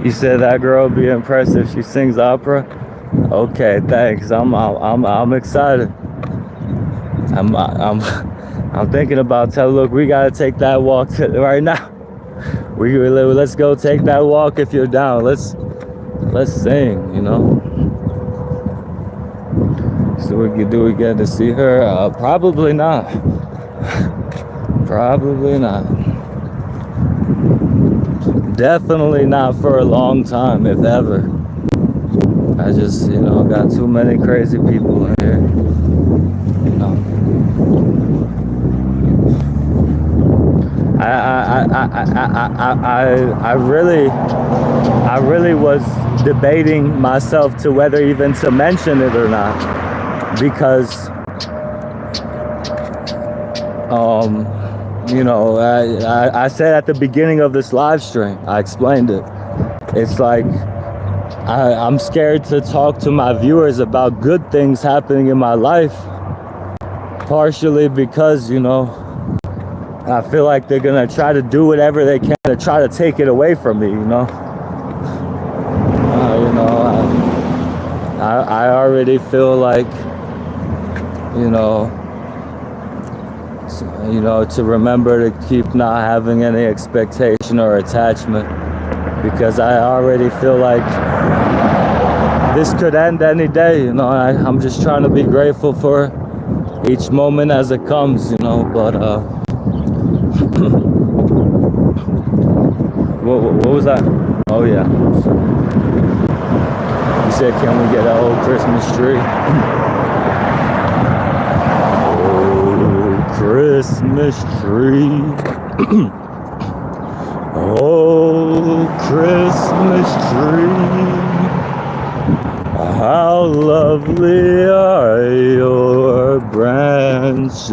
You said that girl would be impressed if she sings opera. Okay, thanks. I'm excited. I'm thinking about look, we gotta take that walk right now. Let's go take that walk if you're down. Let's sing, you know. So do we get to see her? Probably not. Probably not. Definitely not for a long time, if ever. I just, you know, got too many crazy people in here. You know. I really was debating myself to whether even to mention it or not, because you know, I said at the beginning of this live stream, I explained it. It's like I'm scared to talk to my viewers about good things happening in my life, partially because, you know, I feel like they're gonna try to do whatever they can to try to take it away from me, you know. You know, I already feel like, you know, to remember to keep not having any expectation or attachment, because I already feel like this could end any day, you know. I'm just trying to be grateful for each moment as it comes, you know. But what was that? Oh yeah. You said, can we get an old Christmas tree? Christmas tree. Oh, Christmas tree, how lovely are your branches.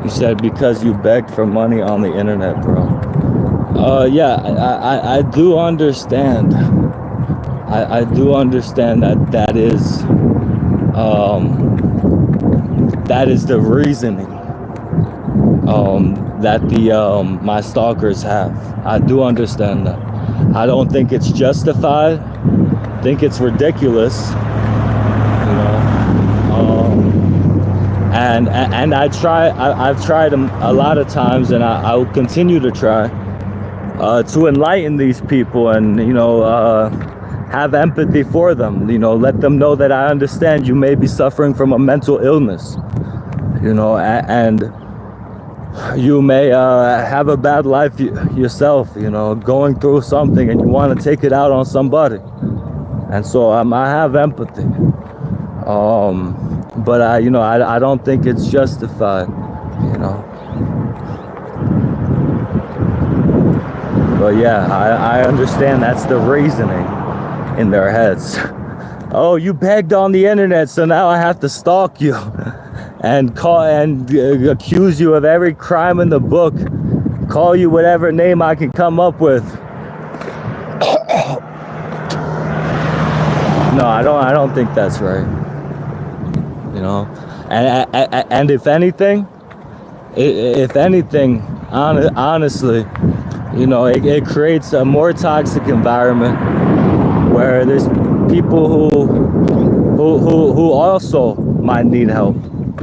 You said because you begged for money on the internet, bro. Yeah, I do understand. I do understand that is the reasoning that my stalkers have. I do understand that. I don't think it's justified. I think it's ridiculous, you know. And I've tried a lot of times, and I will continue to try to enlighten these people, and, you know, have empathy for them, you know, let them know that I understand you may be suffering from a mental illness, you know, and you may have a bad life yourself, you know, going through something, and you want to take it out on somebody. And so I have empathy, but you know, I don't think it's justified, you know. But yeah, I understand that's the reasoning in their heads. Oh, you begged on the internet, so now I have to stalk you and call and accuse you of every crime in the book, call you whatever name I can come up with. No, I don't think that's right. You know, and if anything, honestly, you know, it creates a more toxic environment where there's people who also might need help,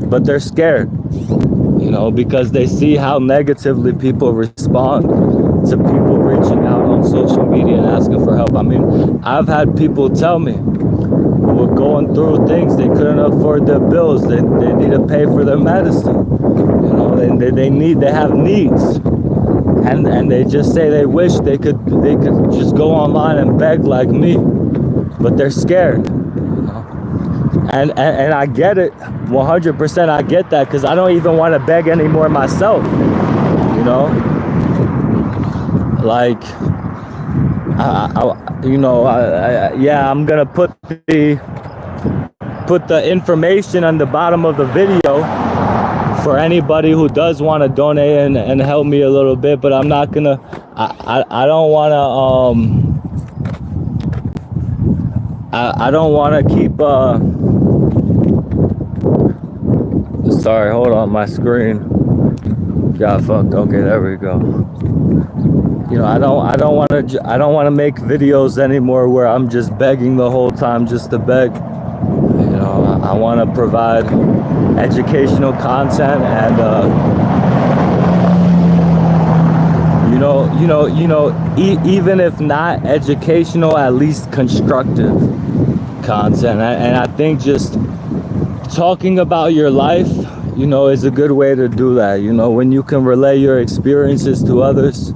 but they're scared, you know, because they see how negatively people respond to people reaching out on social media and asking for help. I mean, I've had people tell me who were going through things, they couldn't afford their bills, they need to pay for their medicine, you know, they have needs, and they just say they wish they could just go online and beg like me, but they're scared, you know? And I get it, 100%. I get that, because I don't even want to beg anymore myself, you know. Like, yeah, I'm gonna put the information on the bottom of the video for anybody who does want to donate and help me a little bit, but I'm not gonna, I don't want to I don't want to keep sorry, hold on, my screen got fucked. Okay, there we go. You know, I don't want to make videos anymore where I'm just begging the whole time just to beg. You know, I want to provide educational content and even if not educational, at least constructive content. And I think just talking about your life, you know, is a good way to do that. You know, when you can relay your experiences to others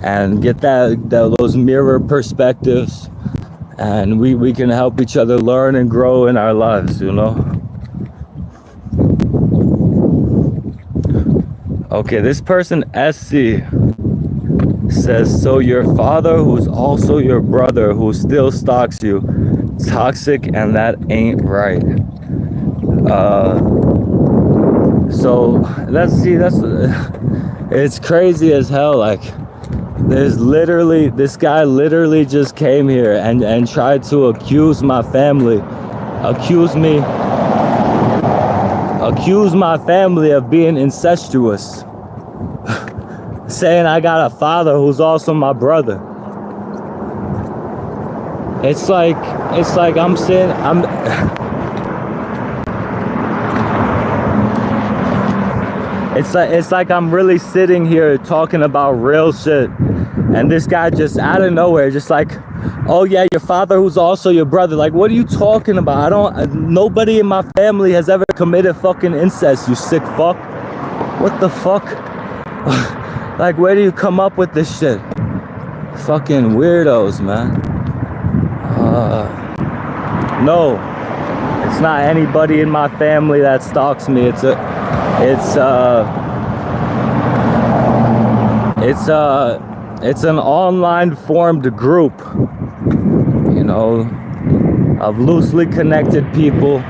and get those mirror perspectives, and we can help each other learn and grow in our lives, you know. Okay, this person SC says, so your father, who's also your brother, who still stalks you, toxic, and that ain't right. So that's it's crazy as hell. Like, this guy literally just came here and tried to accuse my family, accuse my family of being incestuous, saying I got a father who's also my brother. It's like I'm saying It's like I'm really sitting here talking about real shit, and this guy just out of nowhere, just like, oh yeah, your father who's also your brother. Like, what are you talking about? Nobody in my family has ever committed fucking incest, you sick fuck. What the fuck? Like, where do you come up with this shit? Fucking weirdos, man. No, it's not anybody in my family that stalks me. It's an online formed group, you know, of loosely connected people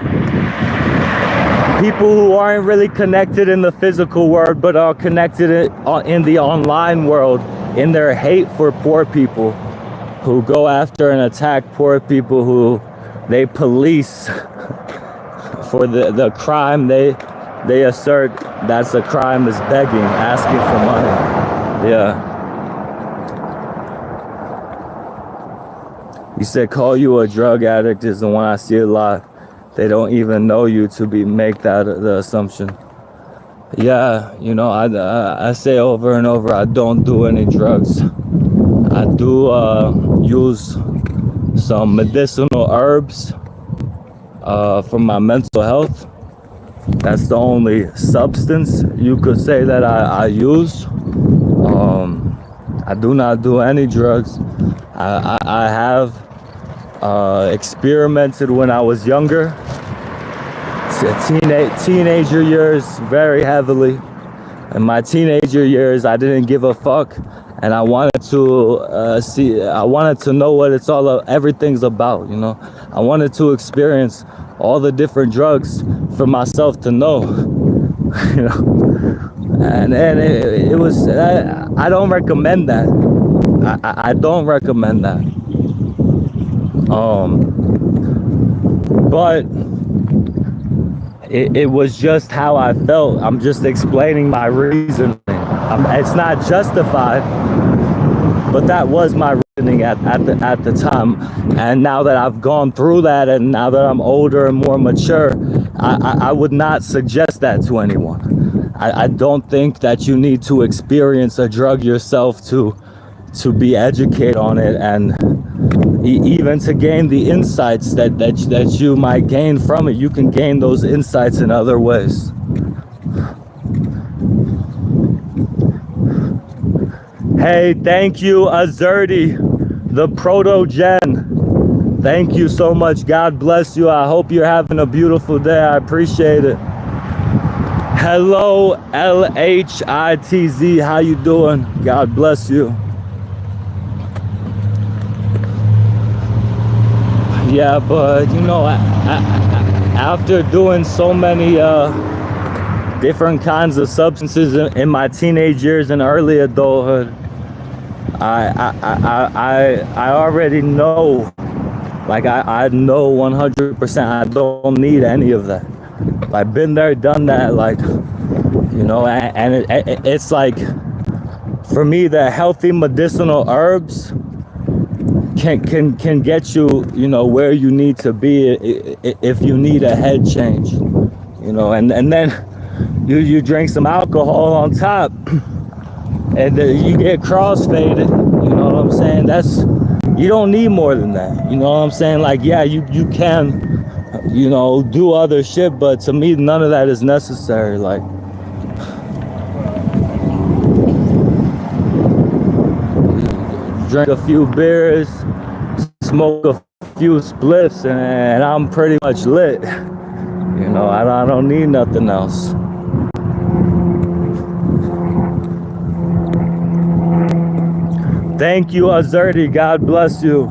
who aren't really connected in the physical world, but are connected in the online world in their hate for poor people, who go after and attack poor people who they police for the crime they assert that's a crime, is begging, asking for money. Yeah. You said call you a drug addict is the one I see a lot. They don't even know you to make that the assumption. Yeah, you know, I say over and over, I don't do any drugs. I do use some medicinal herbs for my mental health. That's the only substance you could say that I use. I do not do any drugs. I have experimented when I was younger, teenager years, very heavily. In my teenager years, I didn't give a fuck, and I wanted to see. I wanted to know what it's all. Everything's about. You know, I wanted to experience all the different drugs for myself to know. You know, and it was. I don't recommend that. I don't recommend that. But it was just how I felt. I'm just explaining my reasoning. It's not justified, but that was my reasoning at the time. And now that I've gone through that, and now that I'm older and more mature, I would not suggest that to anyone. I don't think that you need to experience a drug yourself to be educated on it, and even to gain the insights that you might gain from it. You can gain those insights in other ways. Hey, thank you, Azerti, the proto-gen. Thank you so much. God bless you. I hope you're having a beautiful day. I appreciate it. Hello, LHITZ. How you doing? God bless you. Yeah, but you know, after doing so many different kinds of substances in my teenage years and early adulthood, I already know, like I know 100% I don't need any of that. I've been there, done that, like, you know, and it's like, for me, the healthy medicinal herbs can get you, you know, where you need to be if you need a head change, you know, and then you drink some alcohol on top, and you get crossfaded. You know what I'm saying? You don't need more than that. You know what I'm saying? Like, yeah, you can, you know, do other shit, but to me, none of that is necessary. Like, drink a few beers, smoke a few spliffs, and I'm pretty much lit. You know, I don't need nothing else. Thank you, Azerti. God bless you.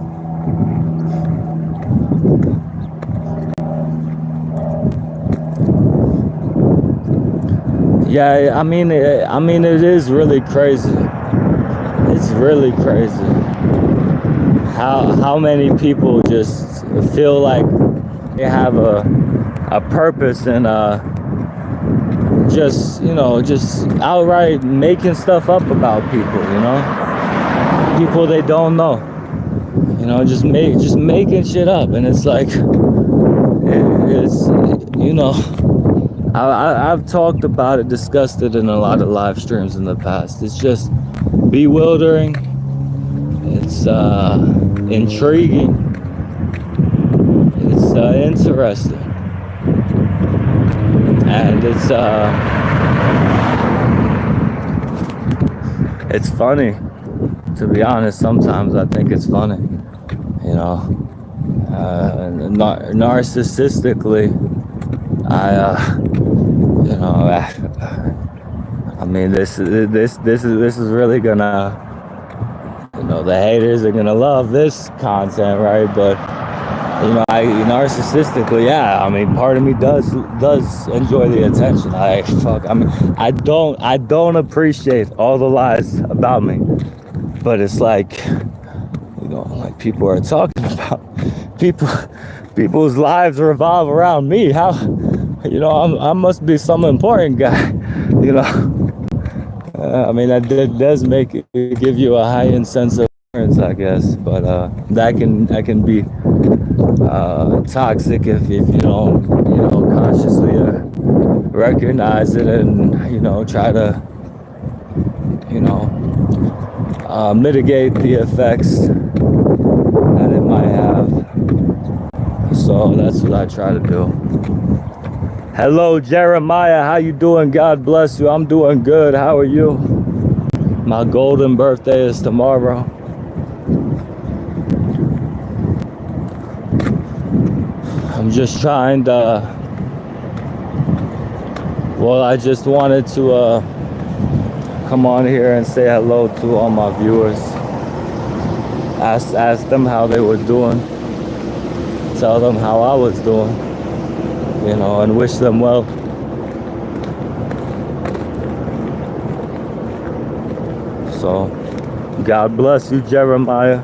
Yeah, I mean, it is really crazy. It's really crazy how many people just feel like they have a purpose, and just, you know, just outright making stuff up about people, you know, people they don't know, you know, just making shit up. And it's like, it's, you know, I've talked about it, discussed it in a lot of live streams in the past. It's just bewildering. It's intriguing. It's interesting. And it's funny, to be honest. Sometimes I think it's funny, you know. Narcissistically, you know, I mean, this is really gonna, you know, the haters are gonna love this content, right? But, you know, narcissistically, yeah, I mean, part of me does enjoy the attention. I mean, I don't appreciate all the lies about me, but it's like, you know, like, people are talking about people's lives revolve around me. How, you know, I must be some important guy, you know. I mean, that does make it, give you a heightened sense of appearance, I guess, but that can be toxic if you don't, you know, consciously recognize it, and, you know, try to, you know, mitigate the effects that it might have. So that's what I try to do. Hello, Jeremiah. How you doing? God bless you. I'm doing good. How are you? My golden birthday is tomorrow. I'm just trying to, well, I just wanted to come on here and say hello to all my viewers. Ask them how they were doing. Tell them how I was doing. You know, and wish them well. So, God bless you, Jeremiah.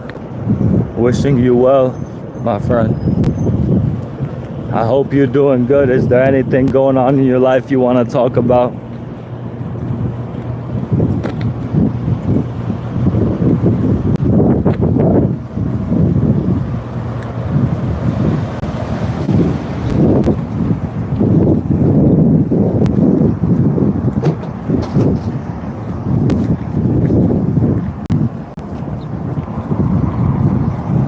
Wishing you well, my friend. I hope you're doing good. Is there anything going on in your life you want to talk about?